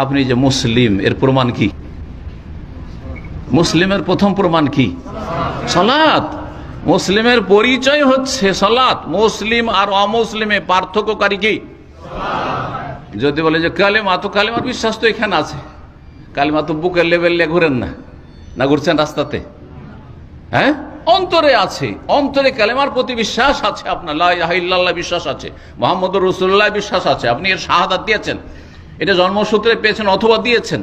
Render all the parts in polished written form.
আপনি যে মুসলিম, এর প্রমাণ কি? মুসলিমের প্রথম প্রমাণ কি? সালাত। মুসলিমের পরিচয় হচ্ছে সালাত। মুসলিম আর অমুসলিমে পার্থক্যকারী কি? যদি বলে যে কালেমা, তো কালেমার বিশ্বাস তো এখানে আছে, কালেমা তো বুকের লেভেলে ঘুরেন না, না ঘুরছেন রাস্তাতে? হ্যাঁ, অন্তরে আছে, অন্তরে কালেমার প্রতি বিশ্বাস আছে, আপনার লা ইলাহা ইল্লাল্লাহ বিশ্বাস আছে, মুহাম্মদুর রাসূলুল্লাহ বিশ্বাস আছে, আপনি এর শাহাদাত দিয়েছেন, এটা জন্মসূত্রে পেয়েছেন অথবা দিয়েছেন,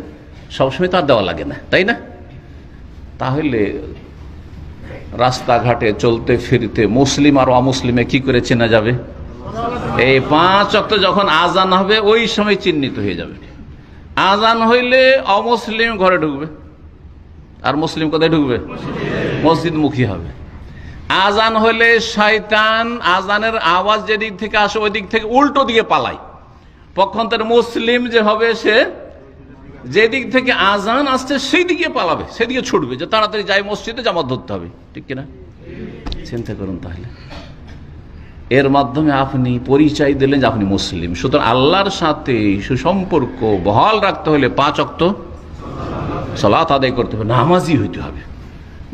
সবসময় তার দেওয়া লাগে না, তাই না? তাহলে রাস্তাঘাটে চলতে ফিরতে মুসলিম আর অমুসলিমে কি করে চেনা যাবে? এই 5 ওয়াক্ত যখন আজান হবে ওই সময় চিহ্নিত হয়ে যাবে। আজান হইলে অমুসলিম ঘরে ঢুকবে, আর মুসলিম কোথায় ঢুকবে? মসজিদ মুখী হবে। আজান হইলে শয়তান আজানের আওয়াজ যেদিক থেকে আসে ওই দিক থেকে উল্টো দিকে পালায়, পক্ষান্তরে মুসলিম যে হবে সে যেদিক থেকে আজান আসছে সেই দিকে পালাবে, সেদিকে ছুটবে, যে তাড়াতাড়ি যাই মসজিদে জামাত ধরতে হবে, ঠিক কিনা? চিন্তা করুন। তাহলে এর মাধ্যমে আপনি পরিচয় দিলেন যে আপনি মুসলিম। সুতরাং আল্লাহর সাথে সুসম্পর্ক বহাল রাখতে হলে 5 ওয়াক্ত সালাত আদায় করতে হবে, নামাজি হইতে হবে।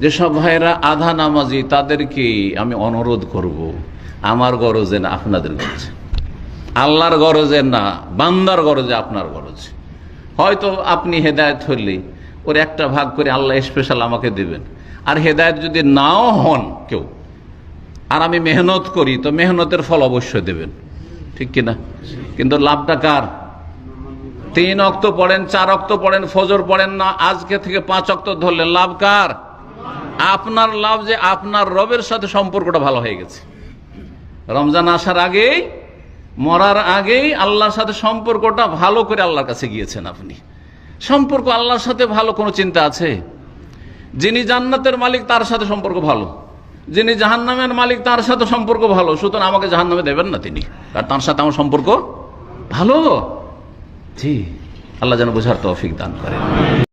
যেসব ভাইরা আধা নামাজি তাদেরকে আমি অনুরোধ করব, আমার গরজে না আপনাদের গরজে, আল্লাহর গরজে না বান্দার গরজে, আপনার গরজে। হয়তো আপনি হেদায়েত হলে ওর একটা ভাগ করে আল্লাহ স্পেশাল আমাকে দেবেন, আর হেদায়েত যদি নাও হন কেউ, আর আমি মেহনত করি, তো মেহনতের ফল অবশ্যই দেবেন, ঠিক কিনা? কিন্তু লাভটা কার? 3 ওয়াক্ত পড়েন, 4 ওয়াক্ত পড়েন, ফজর পড়েন না, আজকে থেকে 5 ওয়াক্ত ধরলেন, লাভ কার? আপনার লাভ, যে আপনার রবের সাথে সম্পর্কটা ভালো হয়ে গেছে। রমজান আসার আগেই, মরার আগেই আল্লাহর সাথে সম্পর্কটা ভালো করে আল্লাহর কাছে গিয়েছেন আপনি। সম্পর্ক আল্লাহর সাথে ভালো কোনো চিন্তা আছে? যিনি জান্নাতের মালিক তার সাথে সম্পর্ক ভালো, যিনি জাহান্নামের মালিক তার সাথে সম্পর্ক ভালো, সুতরাং আমাকে জাহান্নামে দেবেন না তিনি, আর তার সাথে আমার সম্পর্ক ভালো। জি, আল্লাহ যেন বোঝার তৌফিক দান করেন।